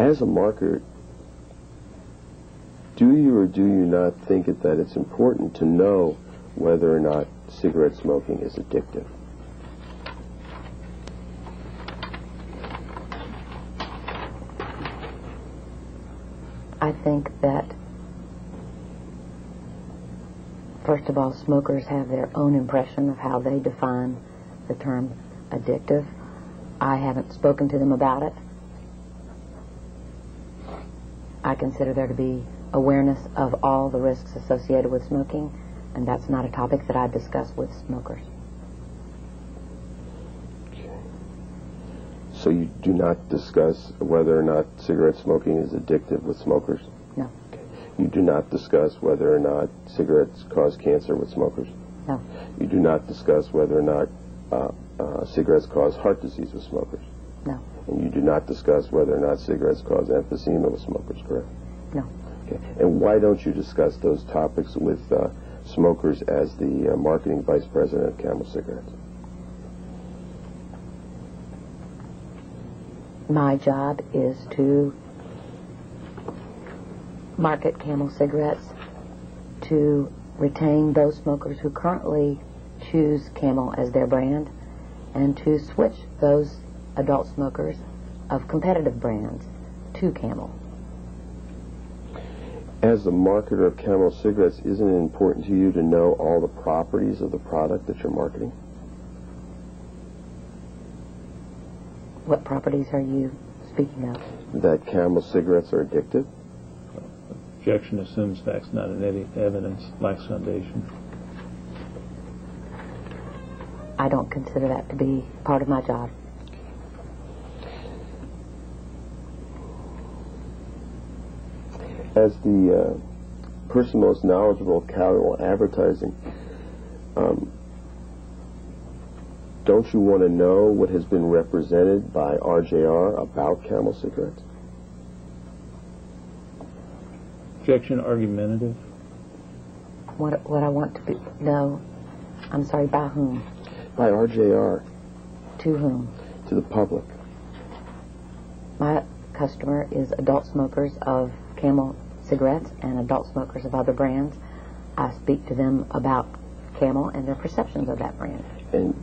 As a marketer, do you or do you not think that it's important to know whether or not cigarette smoking is addictive? I think that, first of all, smokers have their own impression of how they define the term addictive. I haven't spoken to them about it. I consider there to be awareness of all the risks associated with smoking, and that's not a topic that I discuss with smokers. Okay. So you do not discuss whether or not cigarette smoking is addictive with smokers? No. Okay. You do not discuss whether or not cigarettes cause cancer with smokers? No. You do not discuss whether or not cigarettes cause heart disease with smokers? No. And you do not discuss whether or not cigarettes cause emphysema with smokers, correct? No. Okay. And why don't you discuss those topics with smokers as the marketing vice president of Camel Cigarettes? My job is to market Camel cigarettes, to retain those smokers who currently choose Camel as their brand, and to switch those adult smokers of competitive brands to Camel. As the marketer of Camel Cigarettes, isn't it important to you to know all the properties of the product that you're marketing? What properties are you speaking of? That Camel cigarettes are addictive? Objection assumes facts, not any evidence, lacks foundation. I don't consider that to be part of my job. As the person most knowledgeable of casual advertising, don't you want to know what has been represented by RJR about Camel cigarettes? Objection argumentative. What I want to know, I'm sorry, by whom? By RJR. To whom? To the public. My customer is adult smokers of Camel cigarettes and adult smokers of other brands. I speak to them about Camel and their perceptions of that brand. And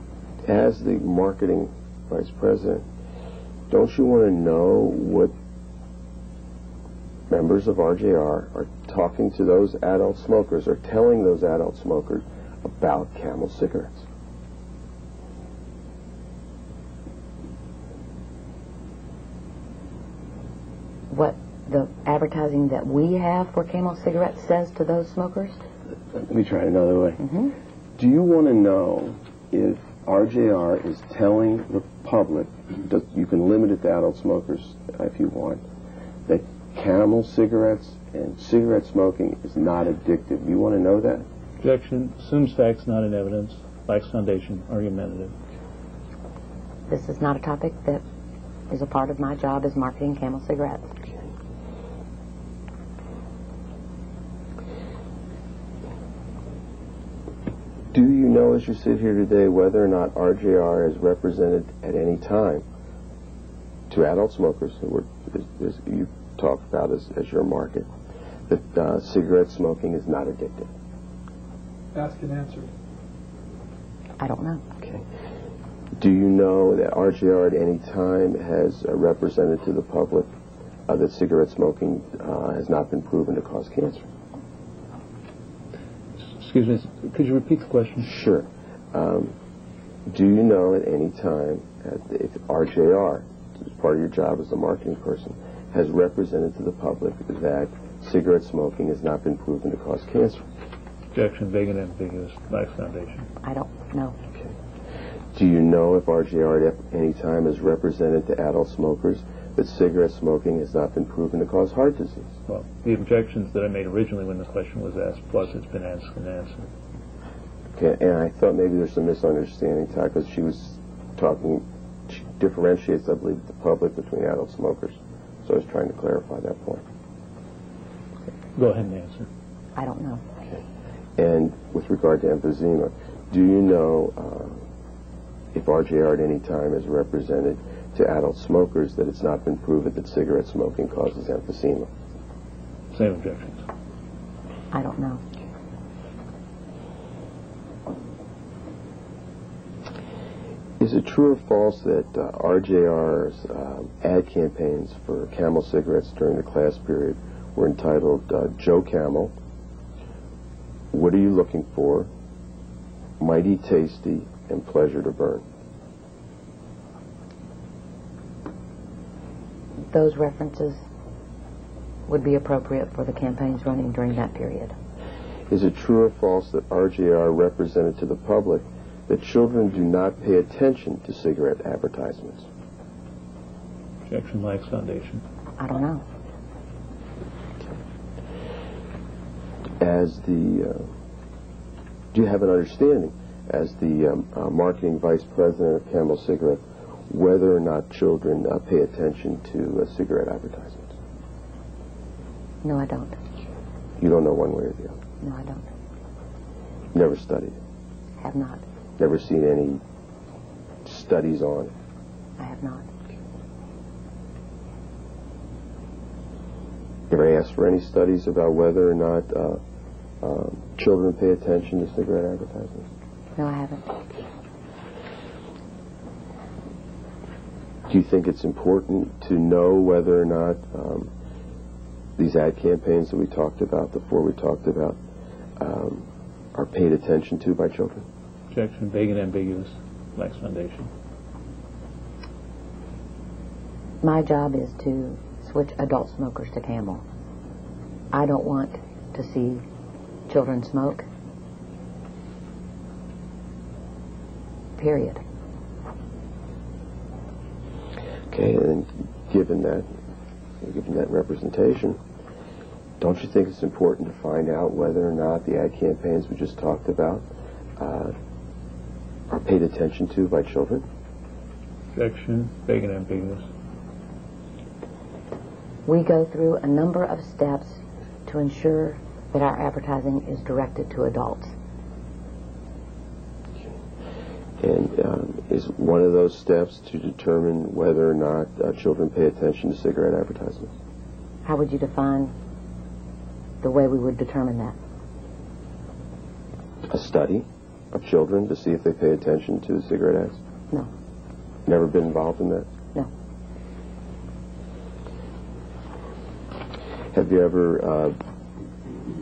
as the marketing vice president, don't you want to know what members of RJR are talking to those adult smokers or telling those adult smokers about Camel cigarettes? What the advertising that we have for Camel cigarettes says to those smokers? Let me try it another way. Do you want to know if RJR is telling the public, you can limit it to adult smokers if you want, that Camel cigarettes and cigarette smoking is not addictive? Do you want to know that? Objection assumes facts, not in evidence, lacks foundation, argumentative. This is not a topic that is a part of my job as marketing Camel cigarettes. Do you know, as you sit here today, whether or not RJR is represented at any time to adult smokers, who you talk about as your market, that cigarette smoking is not addictive? Ask and answer. I don't know. Okay. Do you know that RJR at any time has represented to the public that cigarette smoking has not been proven to cause cancer? Excuse me, could you repeat the question? Sure. Do you know at any time if RJR, as part of your job as a marketing person, has represented to the public that cigarette smoking has not been proven to cause cancer? Objection, vague and ambiguous, lacks foundation. I don't know. Okay. Do you know if RJR at any time has represented to adult smokers that cigarette smoking has not been proven to cause heart disease? Well, the objections that I made originally when the question was asked, plus it's been asked and answered. Okay, and I thought maybe there's some misunderstanding, Ty, because she differentiates, I believe, the public between adult smokers. So I was trying to clarify that point. Go ahead and answer. I don't know. Okay. And with regard to emphysema, do you know if RJR at any time has represented to adult smokers that it's not been proven that cigarette smoking causes emphysema? Same objections. I don't know. Is it true or false that RJR's ad campaigns for Camel cigarettes during the class period were entitled Joe Camel, What Are You Looking For, Mighty Tasty, and Pleasure to Burn? Those references would be appropriate for the campaigns running during that period. Is it true or false that RJR represented to the public that children do not pay attention to cigarette advertisements? Objection lacks foundation. I don't know. Do you have an understanding, as the marketing vice president of Camel Cigarette, whether or not children pay attention to cigarette advertisements? No, I don't. You don't know one way or the other? No, I don't. Never studied it? Have not. Never seen any studies on it? I have not. Ever asked for any studies about whether or not children pay attention to cigarette advertisements? No, I haven't. Do you think it's important to know whether or not these ad campaigns that we talked about, the four we talked about, are paid attention to by children? Objection vague and ambiguous. Lacks foundation. My job is to switch adult smokers to Camel. I don't want to see children smoke. Period. Okay, and given that representation, don't you think it's important to find out whether or not the ad campaigns we just talked about are paid attention to by children? Objection vague and ambiguous. We go through a number of steps to ensure that our advertising is directed to adults. And is one of those steps to determine whether or not children pay attention to cigarette advertisements? How would you define the way we would determine that? A study of children to see if they pay attention to cigarette ads? No. Never been involved in that? No. Have you ever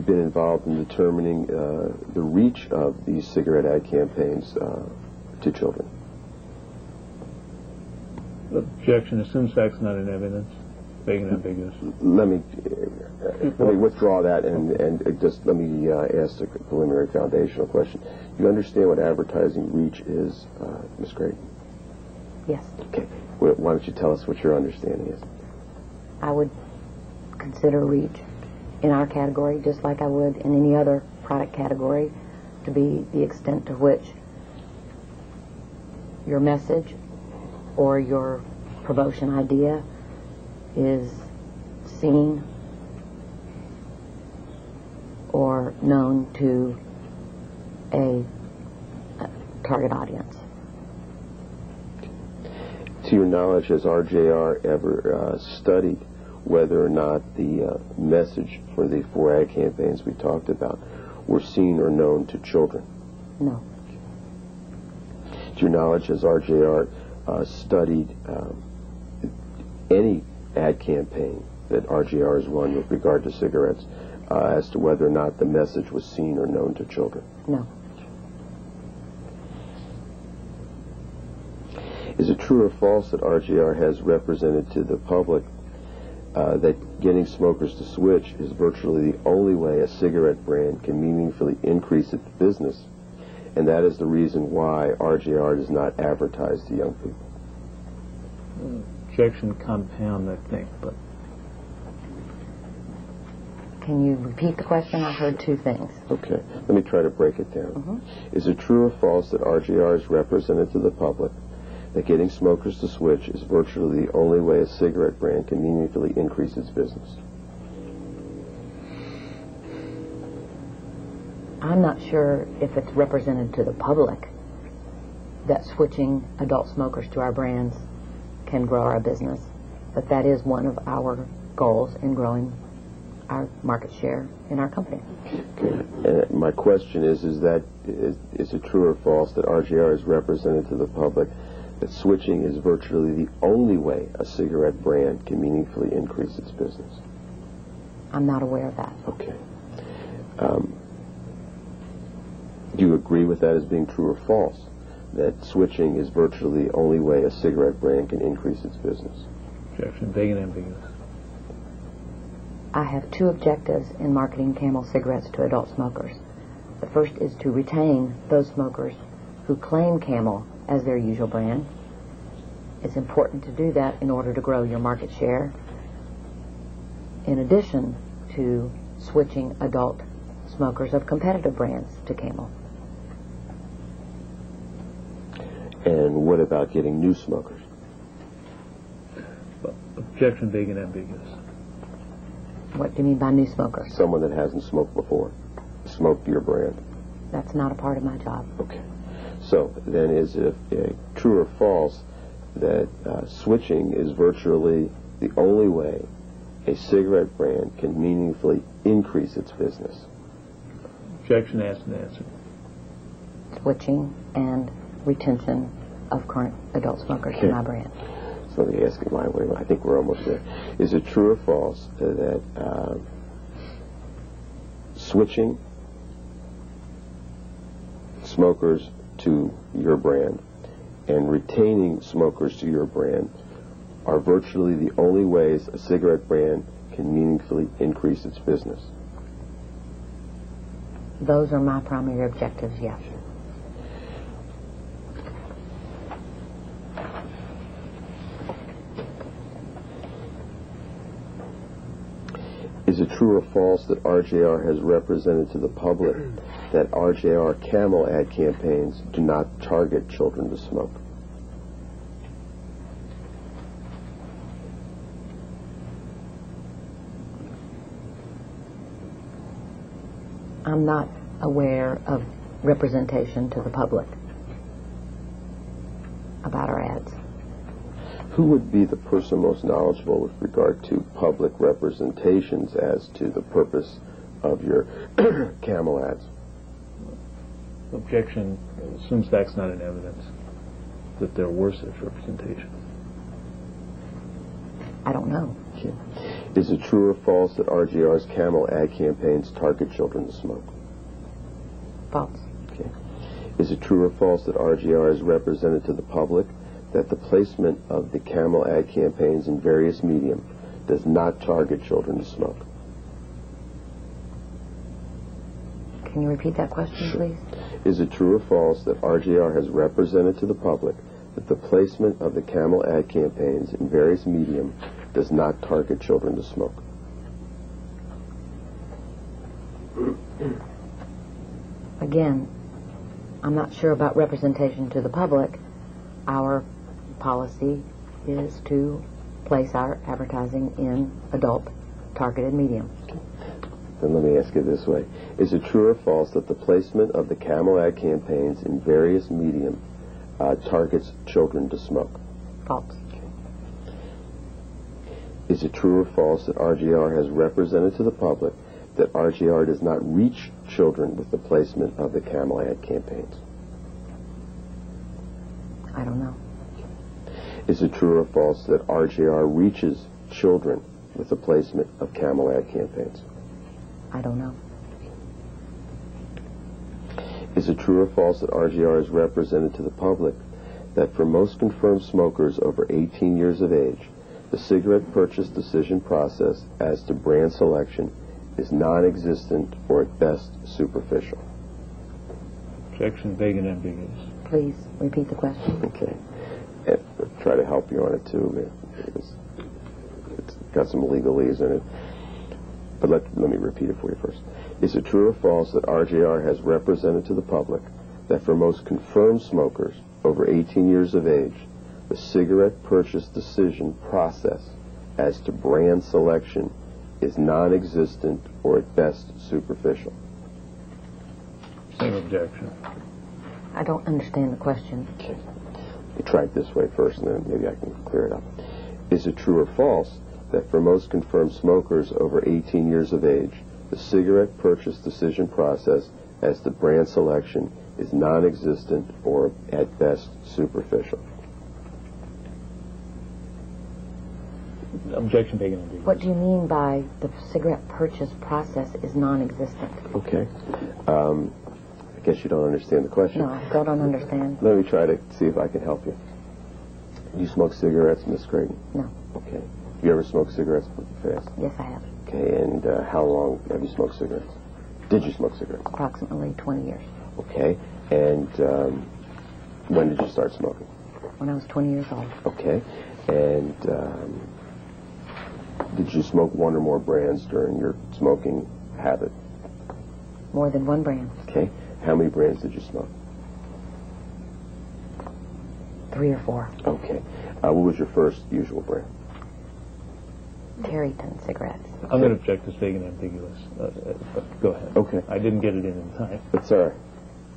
been involved in determining the reach of these cigarette ad campaigns to children? Objection assumes facts not in evidence. Vague and ambiguous. Let me withdraw that and just let me ask a preliminary foundational question. Do you understand what advertising reach is, Ms. Creighton? Yes. Okay. Why don't you tell us what your understanding is? I would consider reach in our category, just like I would in any other product category, to be the extent to which your message or your promotion idea is seen or known to a target audience. To your knowledge, has RJR ever studied whether or not the message for the four ad campaigns we talked about were seen or known to children? No. To your knowledge, has RJR studied any ad campaign that RJR has run with regard to cigarettes as to whether or not the message was seen or known to children? No. Is it true or false that RJR has represented to the public that getting smokers to switch is virtually the only way a cigarette brand can meaningfully increase its business, and that is the reason why RJR does not advertise to young people? Objection compound, I think, but... Can you repeat the question? I heard two things. Okay. Let me try to break it down. Is it true or false that RJR has represented to the public that getting smokers to switch is virtually the only way a cigarette brand can meaningfully increase its business? I'm not sure if it's represented to the public that switching adult smokers to our brands can grow our business, but that is one of our goals in growing our market share in our company. And my question is it true or false that RJR has represented to the public that switching is virtually the only way a cigarette brand can meaningfully increase its business? I'm not aware of that. Okay. Do you agree with that as being true or false, that switching is virtually the only way a cigarette brand can increase its business? Objection. Vague and ambiguous. I have two objectives in marketing Camel cigarettes to adult smokers. The first is to retain those smokers who claim Camel as their usual brand. It's important to do that in order to grow your market share, in addition to switching adult smokers of competitive brands to Camel. And what about getting new smokers? Objection. Vague and ambiguous. What do you mean by new smokers? Someone that hasn't smoked before, smoked your brand. That's not a part of my job. Okay. So then is it true or false that switching is virtually the only way a cigarette brand can meaningfully increase its business? Objection. Asked and answered. Switching and retention of current adult smokers to my brand. So let me ask it my way. I think we're almost there. Is it true or false that switching smokers to your brand and retaining smokers to your brand are virtually the only ways a cigarette brand can meaningfully increase its business? Those are my primary objectives, yes. Is it true or false that RJR has represented to the public that RJR Camel ad campaigns do not target children to smoke? I'm not aware of representation to the public about our ads. Who would be the person most knowledgeable with regard to public representations as to the purpose of your Camel ads? Objection assumes that's not in evidence, that there were such representations. I don't know. Okay. Is it true or false that RJR's Camel ad campaigns target children to smoke? False. Okay. Is it true or false that RJR has represented to the public that the placement of the Camel ad campaigns in various medium does not target children to smoke? Can you repeat that question, please? Is it true or false that RJR has represented to the public that the placement of the Camel ad campaigns in various medium does not target children to smoke? Again, I'm not sure about representation to the public. Our policy is to place our advertising in adult targeted medium. Then let me ask it this way. Is it true or false that the placement of the Camel ad campaigns in various medium targets children to smoke? False. Is it true or false that RJR has represented to the public that RJR does not reach children with the placement of the Camel ad campaigns? I don't know. Is it true or false that RJR reaches children with the placement of Camel ad campaigns? I don't know. Is it true or false that RJR has represented to the public that for most confirmed smokers over 18 years of age, the cigarette purchase decision process as to brand selection is non-existent or at best superficial? Objection. Vague and ambiguous. Please repeat the question. Okay. And try to help you on it too. It's got some legalese in it. But let me repeat it for you first. Is it true or false that RJR has represented to the public that for most confirmed smokers over 18 years of age, the cigarette purchase decision process as to brand selection is non-existent or at best superficial? Same objection. I don't understand the question. Okay. try it this way first, and then maybe I can clear it up. Is it true or false that for most confirmed smokers over 18 years of age, the cigarette purchase decision process as to brand selection is non-existent or, at best, superficial? Objection taken in. What do you mean by the cigarette purchase process is non-existent? Okay. I guess you don't understand the question. No, I still don't understand. Let me try to see if I can help you. Do you smoke cigarettes, Miss Creighton? No. Okay. Have you ever smoked cigarettes fast? Yes, I have. Okay, and how long have you smoked cigarettes? Did you smoke cigarettes? Approximately 20 years. Okay, and when did you start smoking? When I was 20 years old. Okay, and did you smoke one or more brands during your smoking habit? More than one brand. Okay, how many brands did you smoke? 3 or 4. Okay, what was your first usual brand? Creighton cigarettes. I'm going to object as vague and ambiguous. But go ahead. Okay. I didn't get it in time. That's all right.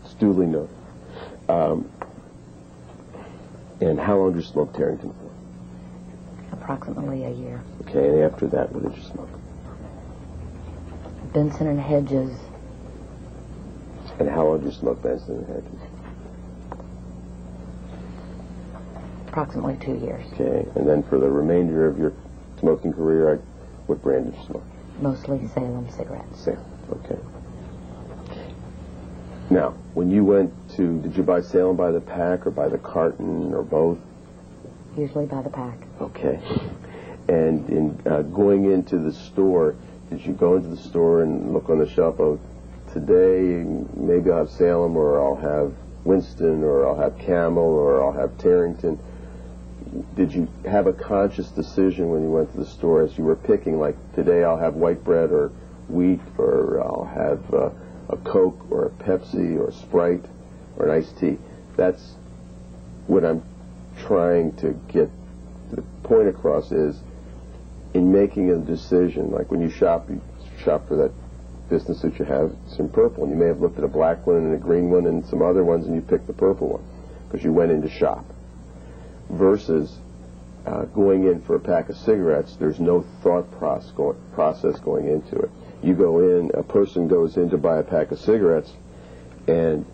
It's duly noted. And how long did you smoke Tarrington for? Approximately a year. Okay, and after that, what did you smoke? Benson and Hedges. And how long did you smoke Benson and Hedges? Approximately 2 years. Okay, and then for the remainder of your smoking career, what brand did you smoke? Mostly Salem cigarettes. Salem, okay. Now, when you went to, did you buy Salem by the pack or by the carton or both? Usually by the pack. Okay. And in going into the store, did you go into the store and look on the shelf, oh, today maybe I'll have Salem or I'll have Winston or I'll have Camel or I'll have Tarrington? Did you have a conscious decision when you went to the store as you were picking, like today I'll have white bread or wheat or I'll have a Coke or a Pepsi or a Sprite or an iced tea? That's what I'm trying to get the point across is in making a decision, like when you shop for that business that you have, it's in purple, and you may have looked at a black one and a green one and some other ones and you picked the purple one because you went in to shop. Versus going in for a pack of cigarettes, there's no thought process going into it. You go in, a person goes in to buy a pack of cigarettes, and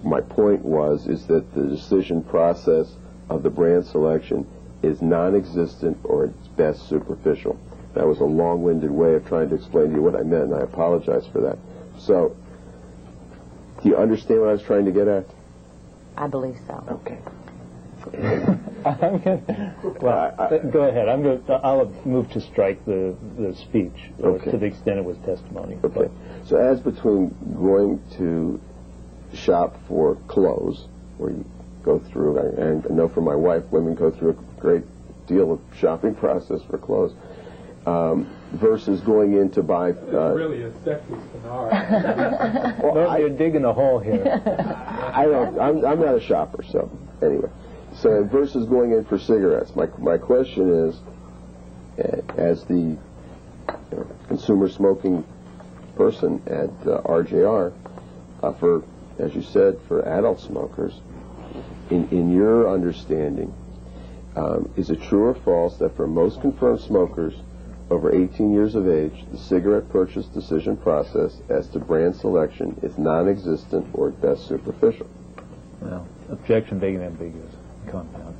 my point is that the decision process of the brand selection is non-existent or at best superficial. That was a long-winded way of trying to explain to you what I meant, and I apologize for that. So, do you understand what I was trying to get at? I believe so. Okay. Go ahead. I'll move to strike the speech, okay, to the extent it was testimony. Okay. So as between going to shop for clothes, where you go through, and I know for my wife, women go through a great deal of shopping process for clothes, versus going in to buy... It's really a sexy scenario. Well, you're digging a hole here. I'm not a shopper, so anyway. So versus going in for cigarettes, my question is, as the consumer smoking person at RJR, for, as you said, for adult smokers, in your understanding, is it true or false that for most confirmed smokers over 18 years of age, the cigarette purchase decision process as to brand selection is non-existent or at best superficial? Well, objection vague and ambiguous. Compound.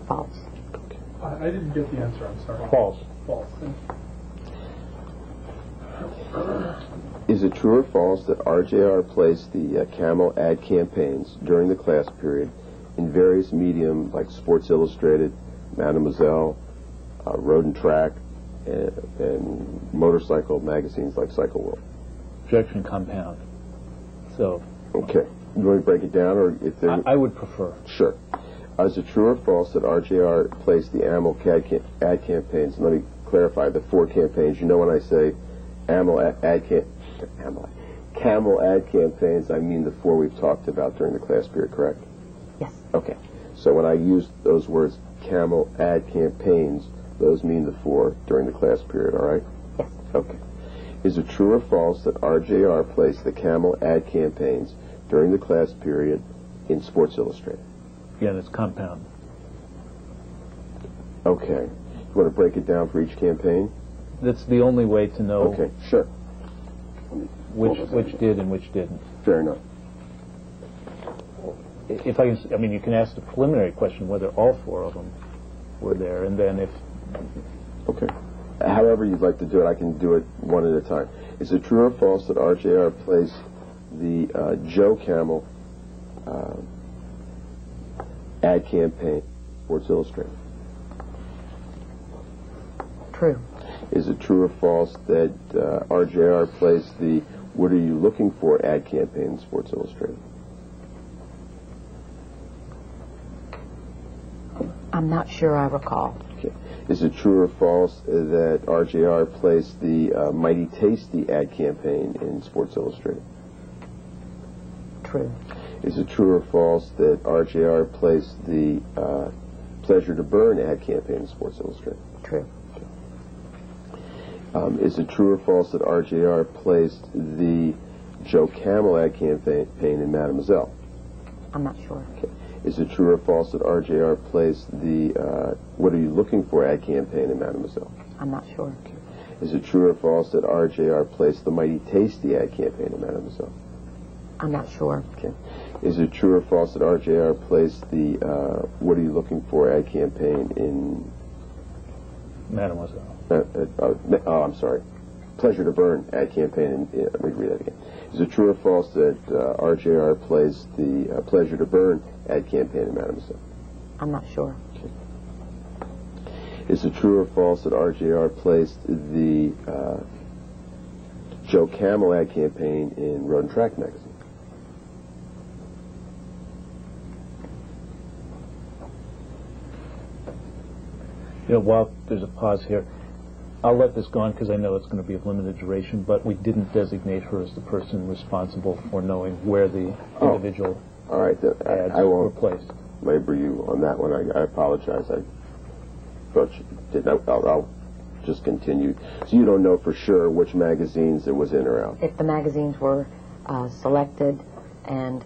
False. Okay. I didn't get the answer, I'm sorry. False. False. Is it true or false that RJR placed the Camel ad campaigns during the class period in various medium like Sports Illustrated, Mademoiselle, Road and Track, and motorcycle magazines like Cycle World? Objection compound. So. Okay. You want to break it down, or if there? I would prefer. Sure. Is it true or false that RJR placed the Amel ad campaigns? Let me clarify the 4 campaigns. You know when I say Camel ad campaigns, I mean the 4 we've talked about during the class period, correct? Yes. Okay. So when I use those words, Camel ad campaigns, those mean the 4 during the class period, all right? Yes. Okay. Is it true or false that RJR placed the Camel ad campaigns during the class period in Sports Illustrated? Again, it's compound. Okay. You want to break it down for each campaign? That's the only way to know Okay, sure. which did and which didn't. Fair enough. If I can, I mean, you can ask the preliminary question whether all four of them were there, and then if... Okay. However you'd like to do it, I can do it one at a time. Is it true or false that RJR placed the Joe Camel ad campaign Sports Illustrated? True. Is it true or false that RJR placed the What Are You Looking For ad campaign in Sports Illustrated? I'm not sure I recall. Okay. Is it true or false that RJR placed the Mighty Tasty ad campaign in Sports Illustrated? True. Is it true or false that RJR placed the Pleasure to Burn ad campaign in Sports Illustrated? True. Is it true or false that RJR placed the Joe Camel ad campaign in Mademoiselle? I'm not sure. Okay. Is it true or false that RJR placed the What Are You Looking For ad campaign in Mademoiselle? I'm not sure. Okay. Is it true or false that RJR placed the Mighty Tasty ad campaign in Mademoiselle? I'm not sure. Okay. Is it true or false that RJR placed the What Are You Looking For ad campaign in Mademoiselle. I'm sorry, Pleasure to Burn ad campaign in, let me read that again. Is it true or false that RJR placed the Pleasure to Burn ad campaign in Mademoiselle? I'm not sure. Okay. Is it true or false that RJR placed the Joe Camel ad campaign in Road and Track magazine? You know, while there's a pause here, I'll let this go on because I know it's going to be of limited duration, but we didn't designate her as the person responsible for knowing where the individual all right, ads I were won't placed. labor you on that one. I apologize. I thought you did. I'll just continue. So you don't know for sure which magazines it was in or out? If the magazines were selected and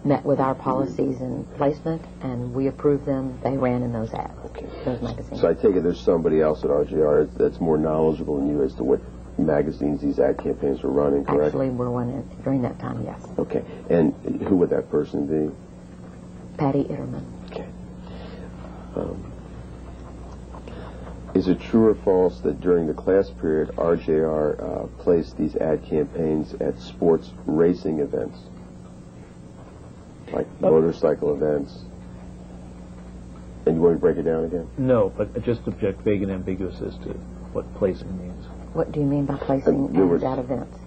met with our policies and placement, and we approved them, they ran in those ads, Okay. those magazines. So I take it there's somebody else at RJR that's more knowledgeable than you as to what magazines these ad campaigns were running, correct? Actually, we're running during that time, yes. Okay. And who would that person be? Patty Itterman. Okay. Is it true or false that during the class period, RJR placed these ad campaigns at sports racing events? Like motorcycle events? And you want to break it down again? No, but I just object vague and ambiguous as to what placing means. What do you mean by placing ads at events?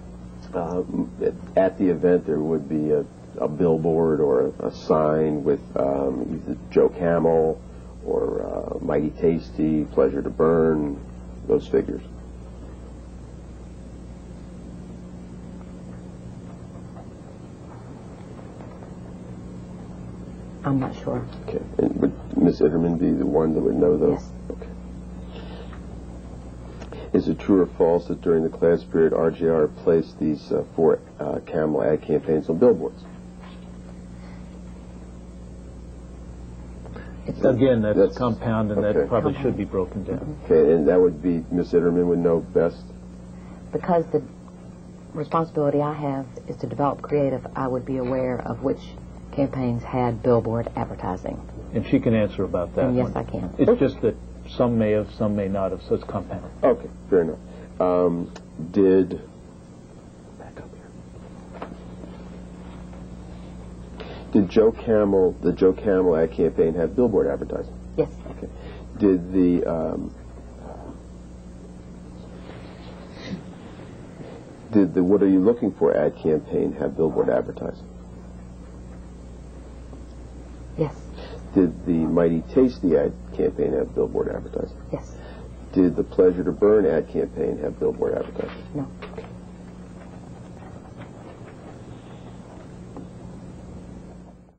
At the event, there would be a billboard or a sign with either Joe Camel or Mighty Tasty, Pleasure to Burn, those figures. I'm not sure. Okay. And would Miss Itterman be the one that would know those? Yes. Okay. Is it true or false that during the class period, RJR placed these 4 Camel ad campaigns on billboards? Again, that's compound, and okay. that probably should be broken down. Okay, and that would be Miss Itterman would know best? Because the responsibility I have is to develop creative, I would be aware of which campaigns had billboard advertising. And she can answer about that. And yes, one. I can. It's just that some may have, some may not have, so it's compound. Okay, fair enough. Back up here. Did Joe Camel, the Joe Camel ad campaign, have billboard advertising? Yes. Okay. Did the What Are You Looking For ad campaign have billboard advertising? Yes. Did the Mighty Tasty ad campaign have billboard advertising? Yes. Did the Pleasure to Burn ad campaign have billboard advertising? No. Okay.